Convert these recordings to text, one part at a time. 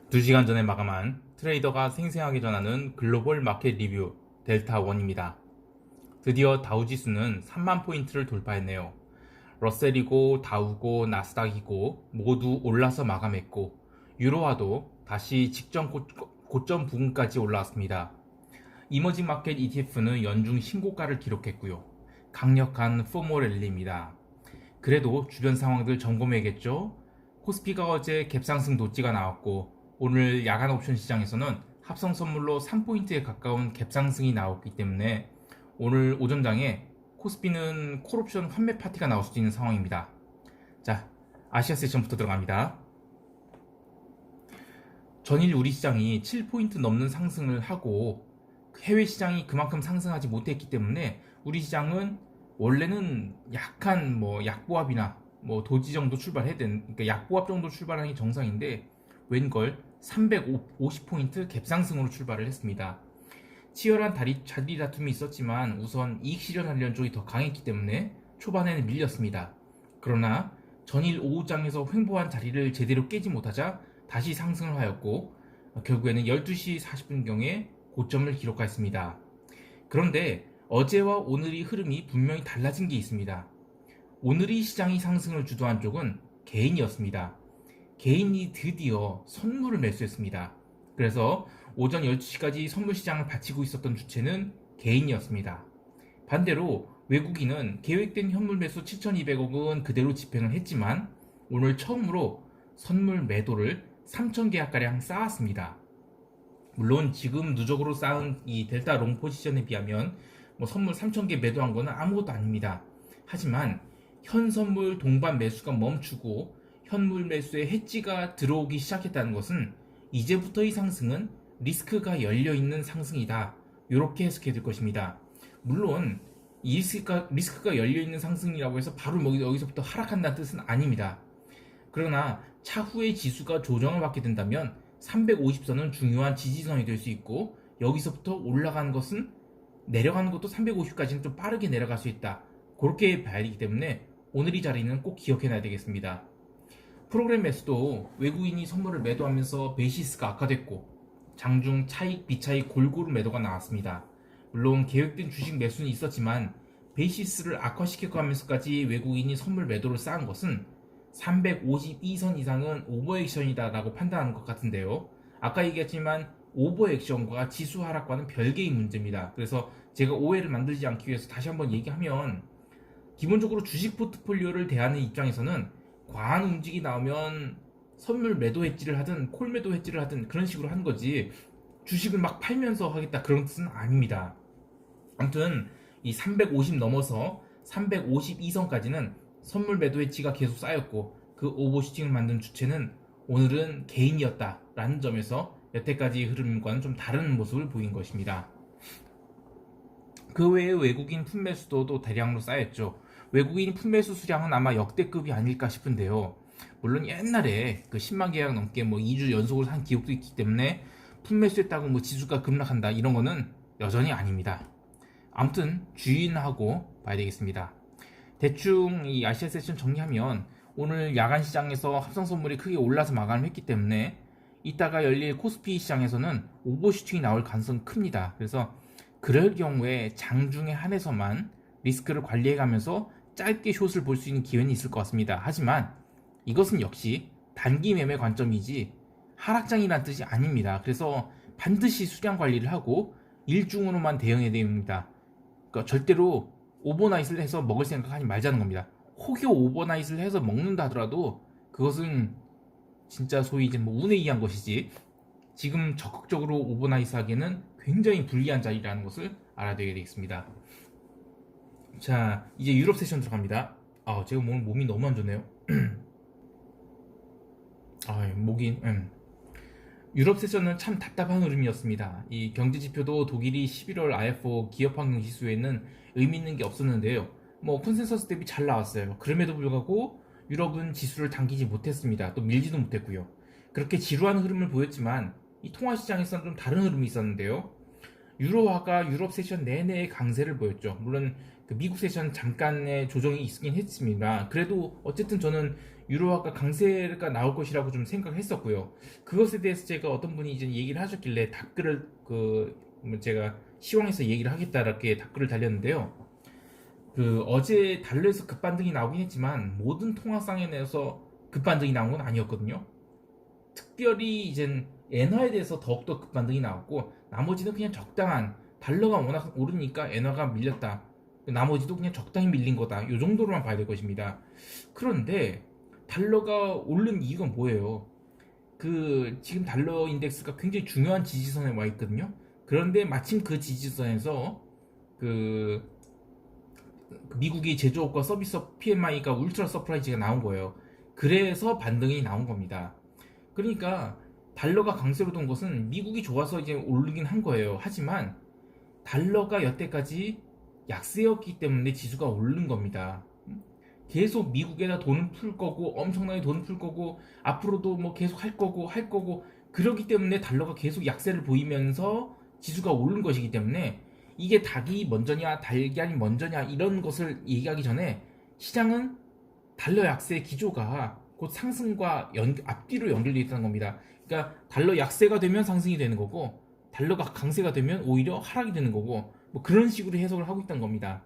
2시간 전에 마감한 트레이더가 생생하게 전하는 글로벌 마켓 리뷰 델타1입니다. 드디어 다우지수는 3만 포인트를 돌파했네요. 러셀이고 다우고 나스닥이고 모두 올라서 마감했고 유로화도 다시 직전 고점 부근까지 올라왔습니다. 이머징 마켓 ETF는 연중 신고가를 기록했고요. 강력한 포모 랠리입니다. 그래도 주변 상황들 점검해야겠죠? 코스피가 어제 갭상승 도지가 나왔고 오늘 야간 옵션 시장에서는 합성 선물로 3포인트에 가까운 갭상승이 나왔기 때문에 오늘 오전장에 코스피는 콜옵션 환매 파티가 나올 수도 있는 상황입니다. 자, 아시아 세션부터 들어갑니다. 전일 우리 시장이 7포인트 넘는 상승을 하고 해외 시장이 그만큼 상승하지 못했기 때문에 우리 시장은 원래는 약한 약보합이나 도지 정도 출발해야 되는, 그러니까 약보합 정도 출발하는 게 정상인데 웬걸 350포인트 갭상승으로 출발을 했습니다. 치열한 자리 다툼이 있었지만 우선 이익 실현하려는 쪽이 더 강했기 때문에 초반에는 밀렸습니다. 그러나 전일 오후장에서 횡보한 자리를 제대로 깨지 못하자 다시 상승을 하였고 결국에는 12시 40분경에 고점을 기록하였습니다. 그런데 어제와 오늘의 흐름이 분명히 달라진 게 있습니다. 오늘의 시장이 상승을 주도한 쪽은 개인이었습니다. 개인이 드디어 선물을 매수했습니다. 그래서 오전 12시까지 선물 시장을 바치고 있었던 주체는 개인이었습니다. 반대로 외국인은 계획된 현물 매수 7,200억은 그대로 집행을 했지만 오늘 처음으로 선물 매도를 3,000계약가량 쌓았습니다. 물론 지금 누적으로 쌓은 이 델타 롱 포지션에 비하면 선물 3,000개 매도한 거는 아무것도 아닙니다. 하지만 현 선물 동반 매수가 멈추고 현물 매수에 해지가 들어오기 시작했다는 것은 이제부터의 상승은 리스크가 열려있는 상승이다. 이렇게 해석해 줄 것입니다. 물론 이 리스크가 열려있는 상승이라고 해서 바로 여기서부터 하락한다는 뜻은 아닙니다. 그러나 차후에 지수가 조정을 받게 된다면 350선은 중요한 지지선이 될 수 있고 여기서부터 올라가는 것은 내려가는 것도 350까지는 좀 빠르게 내려갈 수 있다. 그렇게 봐야 되기 때문에 오늘 이 자리는 꼭 기억해놔야 되겠습니다. 프로그램 매수도 외국인이 선물을 매도하면서 베이시스가 악화됐고 장중 차익, 비차익 골고루 매도가 나왔습니다. 물론 계획된 주식 매수는 있었지만 베이시스를 악화시켜가면서까지 외국인이 선물 매도를 쌓은 것은 352선 이상은 오버액션이다 라고 판단하는 것 같은데요. 아까 얘기했지만 오버액션과 지수 하락과는 별개의 문제입니다. 그래서 제가 오해를 만들지 않기 위해서 다시 한번 얘기하면 기본적으로 주식 포트폴리오를 대하는 입장에서는 과한 움직이 나오면 선물 매도 해지를 하든 콜 매도 해지를 하든 그런 식으로 하는 거지 주식을 막 팔면서 하겠다 그런 뜻은 아닙니다. 아무튼 이 350 넘어서 352선까지는 선물 매도 해지가 계속 쌓였고 그 오버슈팅을 만든 주체는 오늘은 개인이었다라는 점에서 여태까지 흐름과는 좀 다른 모습을 보인 것입니다. 그 외에 외국인 품매수도 대량으로 쌓였죠. 외국인 품매수 수량은 아마 역대급이 아닐까 싶은데요. 물론 옛날에 그 10만 계약 넘게 2주 연속으로 한 기록도 있기 때문에 품매수했다고 지수가 급락한다 이런 거는 여전히 아닙니다. 아무튼 주의하고 봐야 되겠습니다. 대충 이 아시아 세션 정리하면 오늘 야간 시장에서 합성 선물이 크게 올라서 마감을 했기 때문에 이따가 열릴 코스피 시장에서는 오버슈팅이 나올 가능성이 큽니다. 그래서 그럴 경우에 장중에 한해서만 리스크를 관리해가면서 짧게 숏을 볼 수 있는 기회는 있을 것 같습니다. 하지만 이것은 역시 단기 매매 관점이지 하락장이란 뜻이 아닙니다. 그래서 반드시 수량 관리를 하고 일중으로만 대응해야 됩니다. 그러니까 절대로 오버나잇을 해서 먹을 생각하지 말자는 겁니다. 혹여 오버나잇을 해서 먹는다 하더라도 그것은 진짜 소위 이제 운에 의한 것이지 지금 적극적으로 오버나잇 하기에는 굉장히 불리한 자리라는 것을 알아야 되겠습니다. 자, 이제 유럽 세션 들어갑니다. 제가 오늘 몸이 너무 안 좋네요. 목이 유럽 세션은 참 답답한 흐름이었습니다. 이 경제 지표도 독일이 11월 IFO 기업 환경 지수에는 의미 있는 게 없었는데요. 컨센서스 대비 잘 나왔어요. 그럼에도 불구하고 유럽은 지수를 당기지 못했습니다. 또 밀지도 못했고요. 그렇게 지루한 흐름을 보였지만 이 통화 시장에서는 좀 다른 흐름이 있었는데요. 유로화가 유럽 세션 내내 강세를 보였죠. 물론 그 미국 세션 잠깐의 조정이 있긴 했습니다. 그래도 어쨌든 저는 유로화가 강세가 나올 것이라고 좀 생각했었고요. 그것에 대해서 제가 어떤 분이 이제 얘기를 하셨길래 댓글을 제가 시황에서 얘기를 하겠다 이렇게 댓글을 달렸는데요. 어제 달러에서 급반등이 나오긴 했지만 모든 통화상에서 급반등이 나온 건 아니었거든요. 특별히 이젠 엔화에 대해서 더욱더 급반등이 나왔고 나머지는 그냥 적당한 달러가 워낙 오르니까 엔화가 밀렸다. 나머지도 그냥 적당히 밀린 거다. 이 정도로만 봐야 될 것입니다. 그런데 달러가 오른 이유가 뭐예요? 지금 달러 인덱스가 굉장히 중요한 지지선에 와 있거든요. 그런데 마침 그 지지선에서 그 미국이 제조업과 서비스업 PMI가 울트라 서프라이즈가 나온 거예요. 그래서 반등이 나온 겁니다. 그러니까 달러가 강세로 돈 것은 미국이 좋아서 이제 오르긴 한 거예요. 하지만 달러가 여태까지 약세였기 때문에 지수가 오른 겁니다. 계속 미국에다 돈을 풀 거고 엄청나게 돈을 풀 거고 앞으로도 뭐 계속 할 거고 그러기 때문에 달러가 계속 약세를 보이면서 지수가 오른 것이기 때문에 이게 닭이 먼저냐 달걀이 먼저냐 이런 것을 얘기하기 전에 시장은 달러 약세 기조가 곧 상승과 앞뒤로 연결되어 있다는 겁니다. 그러니까 달러 약세가 되면 상승이 되는 거고 달러가 강세가 되면 오히려 하락이 되는 거고 뭐 그런 식으로 해석을 하고 있다는 겁니다.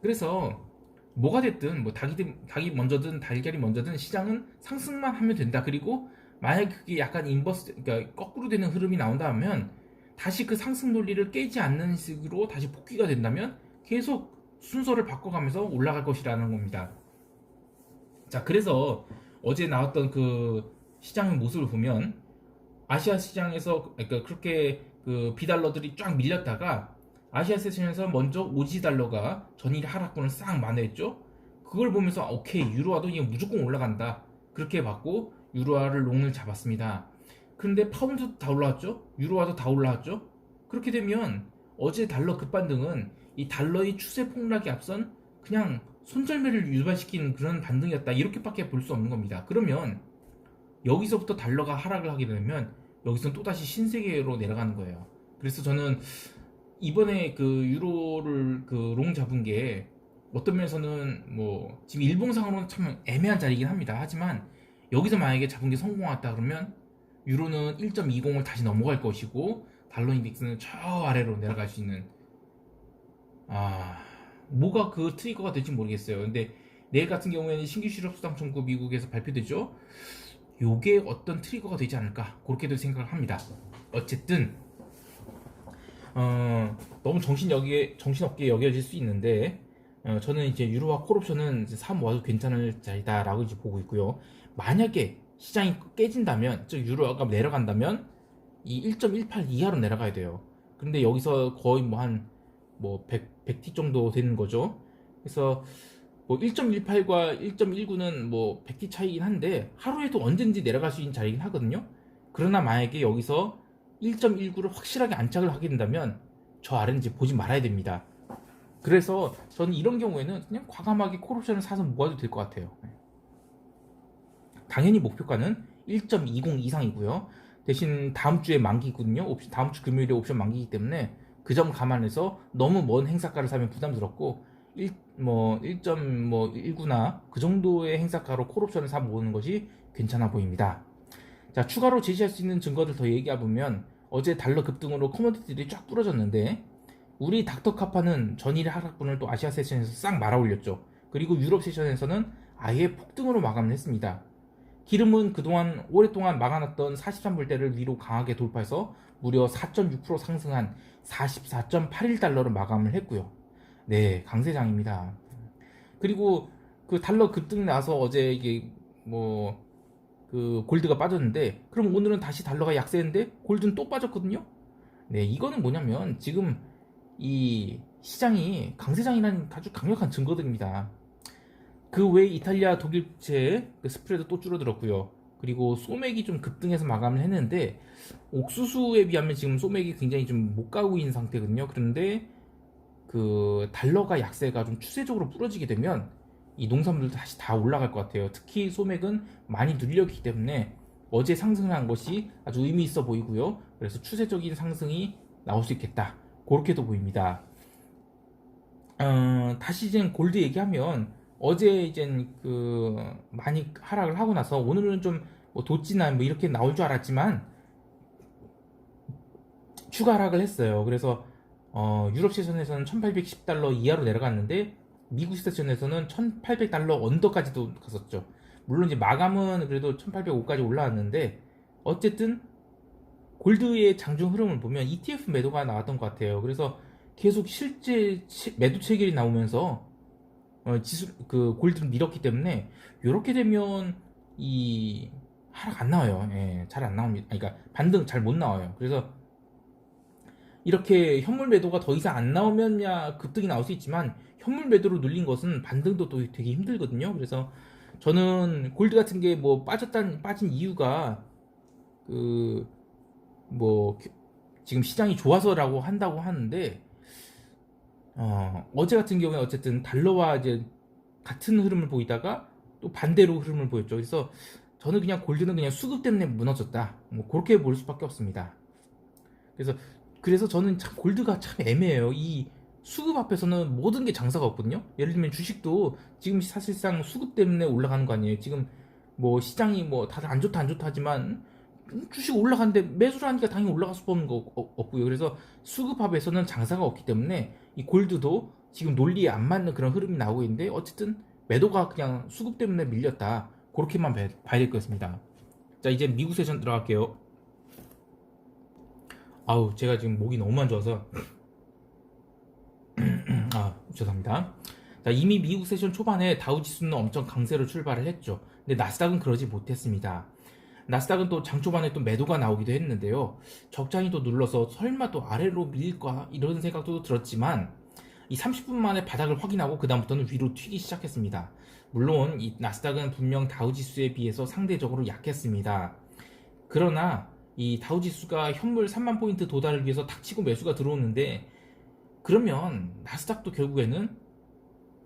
그래서 뭐가 됐든 뭐 닭이 먼저든 달걀이 먼저든 시장은 상승만 하면 된다. 그리고 만약 그게 약간 인버스 그러니까 거꾸로 되는 흐름이 나온다 하면 다시 그 상승 논리를 깨지 않는 식으로 다시 복귀가 된다면 계속 순서를 바꿔가면서 올라갈 것이라는 겁니다. 자, 그래서 어제 나왔던 그 시장의 모습을 보면 아시아 시장에서 그러니까 그렇게 그 비달러들이 쫙 밀렸다가 아시아 세션에서 먼저 오지 달러가 전일 하락분을 싹 만회했죠. 그걸 보면서 오케이 유로화도 이게 무조건 올라간다 그렇게 봤고 유로화를 롱을 잡았습니다. 그런데 파운드도 다 올라왔죠. 유로화도 다 올라왔죠. 그렇게 되면 어제 달러 급반등은 이 달러의 추세 폭락에 앞선 그냥 손절매를 유발시키는 그런 반등이었다 이렇게밖에 볼 수 없는 겁니다. 그러면 여기서부터 달러가 하락을 하게 되면 여기서는 또다시 신세계로 내려가는 거예요. 그래서 저는 이번에 그 유로를 그 롱 잡은 게 어떤 면에서는 뭐 지금 일봉상으로는 참 애매한 자리이긴 합니다. 하지만 여기서 만약에 잡은 게 성공했다 그러면 유로는 1.20을 다시 넘어갈 것이고 달러 인덱스는 저 아래로 내려갈 수 있는 뭐가 그 트리거가 될지 모르겠어요. 근데 내일 같은 경우에는 신규 실업수당 청구 미국에서 발표되죠. 요게 어떤 트리거가 되지 않을까 그렇게도 생각을 합니다. 어쨌든 너무 정신없게 여겨질 수 있는데 저는 이제 유로화 콜옵션은 사 모아도 괜찮을 자리다라고 이제 보고 있고요. 만약에 시장이 깨진다면 즉 유로화가 내려간다면 이 1.18 이하로 내려가야 돼요. 근데 여기서 거의 뭐 한 100T 정도 되는 거죠. 그래서 뭐 1.18과 1.19는 뭐 100T 차이긴 한데 하루에도 언제든지 내려갈 수 있는 자리긴 하거든요. 그러나 만약에 여기서 1.19를 확실하게 안착을 하게 된다면 저 아래는 이제 보지 말아야 됩니다. 그래서 저는 이런 경우에는 그냥 과감하게 콜옵션을 사서 모아도 될 것 같아요. 당연히 목표가는 1.20 이상이고요. 대신 다음 주에 만기거든요. 다음 주 금요일에 옵션 만기이기 때문에 그 점 감안해서 너무 먼 행사가를 사면 부담스럽고 1.19나 그 정도의 행사가로 콜옵션을 사 모으는 것이 괜찮아 보입니다. 자, 추가로 제시할 수 있는 증거를 더 얘기해보면 어제 달러 급등으로 커머디티들이 쫙 부러졌는데 우리 닥터카파는 전일의 하락분을 또 아시아 세션에서 싹 말아 올렸죠. 그리고 유럽 세션에서는 아예 폭등으로 마감을 했습니다. 기름은 그동안 오랫동안 막아놨던 43불대를 위로 강하게 돌파해서 무려 4.6% 상승한 44.81달러로 마감을 했고요. 네, 강세장입니다. 그리고 그 달러 급등 나서 어제 이게 그 골드가 빠졌는데 그럼 오늘은 다시 달러가 약세인데 골드는 또 빠졌거든요. 네, 이거는 뭐냐면 지금 이 시장이 강세장이라는 아주 강력한 증거들입니다. 그 외에 이탈리아 독일채 그 스프레드 또 줄어들었고요. 그리고 소맥이 좀 급등해서 마감을 했는데 옥수수에 비하면 지금 소맥이 굉장히 좀 못 가고 있는 상태거든요. 그런데 그 달러가 약세가 좀 추세적으로 부러지게 되면 이 농산물도 다시 다 올라갈 것 같아요. 특히 소맥은 많이 눌렸기 때문에 어제 상승한 것이 아주 의미 있어 보이고요. 그래서 추세적인 상승이 나올 수 있겠다. 그렇게도 보입니다. 다시 이제 골드 얘기하면 어제 이제 그 많이 하락을 하고 나서 오늘은 좀뭐 도지나 뭐 이렇게 나올 줄 알았지만 추가 하락을 했어요. 그래서 유럽 시선에서는 1810달러 이하로 내려갔는데 미국 시선에서는 1800달러 언더까지도 갔었죠. 물론 이제 마감은 그래도 1805까지 올라왔는데 어쨌든 골드의 장중 흐름을 보면 ETF 매도가 나왔던 것 같아요. 그래서 계속 실제 매도 체결이 나오면서 지수 그 골드를 밀었기 때문에 이렇게 되면 이 하락 안 나와요. 예, 잘 안 나옵니다. 아니, 그러니까 반등 잘 못 나와요. 그래서 이렇게 현물 매도가 더 이상 안 나오면야 급등이 나올 수 있지만 현물 매도로 눌린 것은 반등도 또 되게 힘들거든요. 그래서 저는 골드 같은 게 뭐 빠진 이유가 그 뭐 지금 시장이 좋아서라고 한다고 하는데 어제 같은 경우에 어쨌든 달러와 이제 같은 흐름을 보이다가 또 반대로 흐름을 보였죠. 그래서 저는 그냥 골드는 그냥 수급 때문에 무너졌다. 뭐 그렇게 볼 수밖에 없습니다. 그래서 저는 참 골드가 참 애매해요. 이 수급 앞에서는 모든 게 장사가 없거든요. 예를 들면 주식도 지금 사실상 수급 때문에 올라가는 거 아니에요. 지금 뭐 시장이 뭐 다들 안 좋다 안 좋다 하지만 주식 올라가는데 매수를 하니까 당연히 올라갈 수 없는 거 없고요. 그래서 수급 앞에서는 장사가 없기 때문에 이 골드도 지금 논리에 안 맞는 그런 흐름이 나오고 있는데 어쨌든 매도가 그냥 수급 때문에 밀렸다. 그렇게만 봐야 될 것 같습니다. 자, 이제 미국 세션 들어갈게요. 아우, 제가 지금 목이 너무 안 좋아서 죄송합니다. 자, 이미 미국 세션 초반에 다우지수는 엄청 강세로 출발을 했죠. 근데 나스닥은 그러지 못했습니다. 나스닥은 또 장 초반에 또 매도가 나오기도 했는데요. 적장이 또 눌러서 설마 또 아래로 밀릴까 이런 생각도 들었지만 이 30분 만에 바닥을 확인하고 그 다음부터는 위로 튀기 시작했습니다. 물론 이 나스닥은 분명 다우지수에 비해서 상대적으로 약했습니다. 그러나 이 다우지수가 현물 3만 포인트 도달을 위해서 닥치고 매수가 들어오는데 그러면 나스닥도 결국에는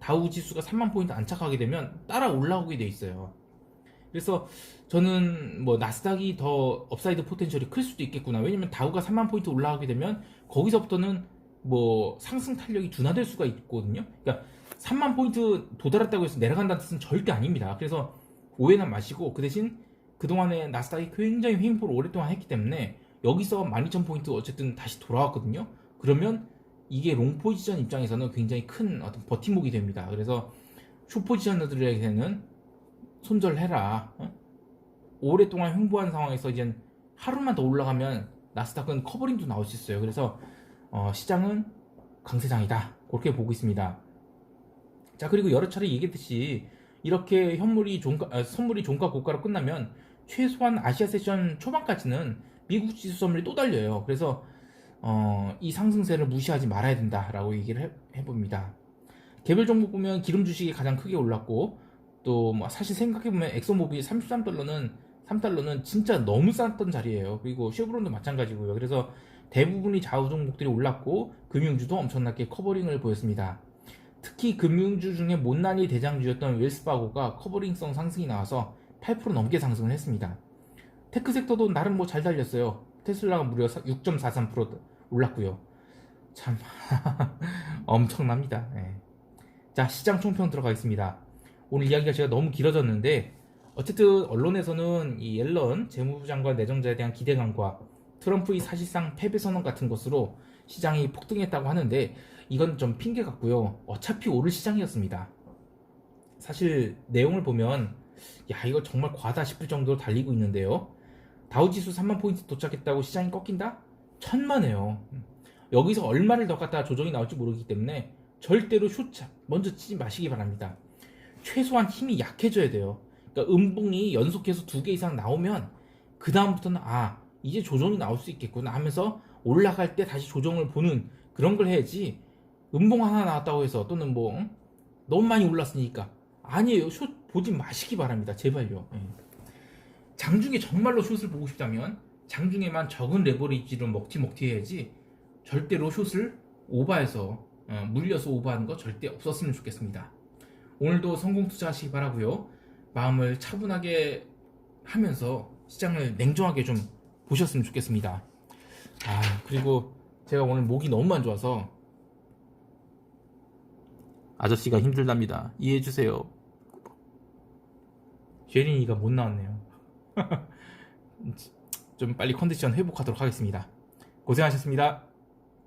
다우지수가 3만 포인트 안착하게 되면 따라 올라오게 돼 있어요. 그래서 저는 뭐 나스닥이 더 업사이드 포텐셜이 클 수도 있겠구나. 왜냐면 다우가 3만 포인트 올라가게 되면 거기서부터는 뭐 상승 탄력이 둔화될 수가 있거든요. 그러니까 3만 포인트 도달했다고 해서 내려간다는 뜻은 절대 아닙니다. 그래서 오해는 마시고 그 대신 그동안에 나스닥이 굉장히 횡보를 오랫동안 했기 때문에 여기서 12,000포인트 어쨌든 다시 돌아왔거든요. 그러면 이게 롱 포지션 입장에서는 굉장히 큰 어떤 버팀목이 됩니다. 그래서 숏 포지셔너들에게는 손절해라. 오랫동안 횡보한 상황에서 이제 하루만 더 올라가면 나스닥은 커버링도 나올 수 있어요. 그래서 시장은 강세장이다. 그렇게 보고 있습니다. 자, 그리고 여러 차례 얘기했듯이 이렇게 선물이 종가 고가로 끝나면 최소한 아시아 세션 초반까지는 미국 지수 선물이 또 달려요. 그래서 이 상승세를 무시하지 말아야 된다라고 얘기를 해봅니다. 개별 종목 보면 기름 주식이 가장 크게 올랐고 또 뭐 사실 생각해보면 엑소모빌 3달러는 진짜 너무 쌌던 자리예요. 그리고 쉐브론도 마찬가지고요. 그래서 대부분이 좌우 종목들이 올랐고 금융주도 엄청나게 커버링을 보였습니다. 특히 금융주 중에 못난이 대장주였던 웰스파고가 커버링성 상승이 나와서 8% 넘게 상승을 했습니다. 테크 섹터도 나름 뭐 잘 달렸어요. 테슬라가 무려 6.43% 올랐고요. 참 엄청납니다. 네. 자, 시장 총평 들어가겠습니다. 오늘 이야기가 제가 너무 길어졌는데 어쨌든 언론에서는 이 옐런 재무부 장관 내정자에 대한 기대감과 트럼프의 사실상 패배 선언 같은 것으로 시장이 폭등했다고 하는데 이건 좀 핑계 같고요. 어차피 오를 시장이었습니다. 사실 내용을 보면 야, 이거 정말 과하다 싶을 정도로 달리고 있는데요. 다우지수 3만 포인트 도착했다고 시장이 꺾인다? 천만에요. 여기서 얼마를 더 갖다가 조정이 나올지 모르기 때문에 절대로 숏차 먼저 치지 마시기 바랍니다. 최소한 힘이 약해져야 돼요. 그러니까 음봉이 연속해서 2개 이상 나오면 그 다음부터는 이제 조정이 나올 수 있겠구나 하면서 올라갈 때 다시 조정을 보는 그런 걸 해야지. 음봉 하나 나왔다고 해서 또는 뭐 너무 많이 올랐으니까 아니에요. 숏 보지 마시기 바랍니다. 제발요. 장중에 정말로 숏을 보고 싶다면 장중에만 적은 레버리지로 먹튀 해야지 절대로 숏을 오버해서 물려서 오버하는 거 절대 없었으면 좋겠습니다. 오늘도 성공 투자하시기 바라고요. 마음을 차분하게 하면서 시장을 냉정하게 좀 보셨으면 좋겠습니다. 그리고 제가 오늘 목이 너무 안 좋아서 아저씨가 힘들답니다. 이해해주세요. 쉐린이가 못 나왔네요. 좀 빨리 컨디션 회복하도록 하겠습니다. 고생하셨습니다.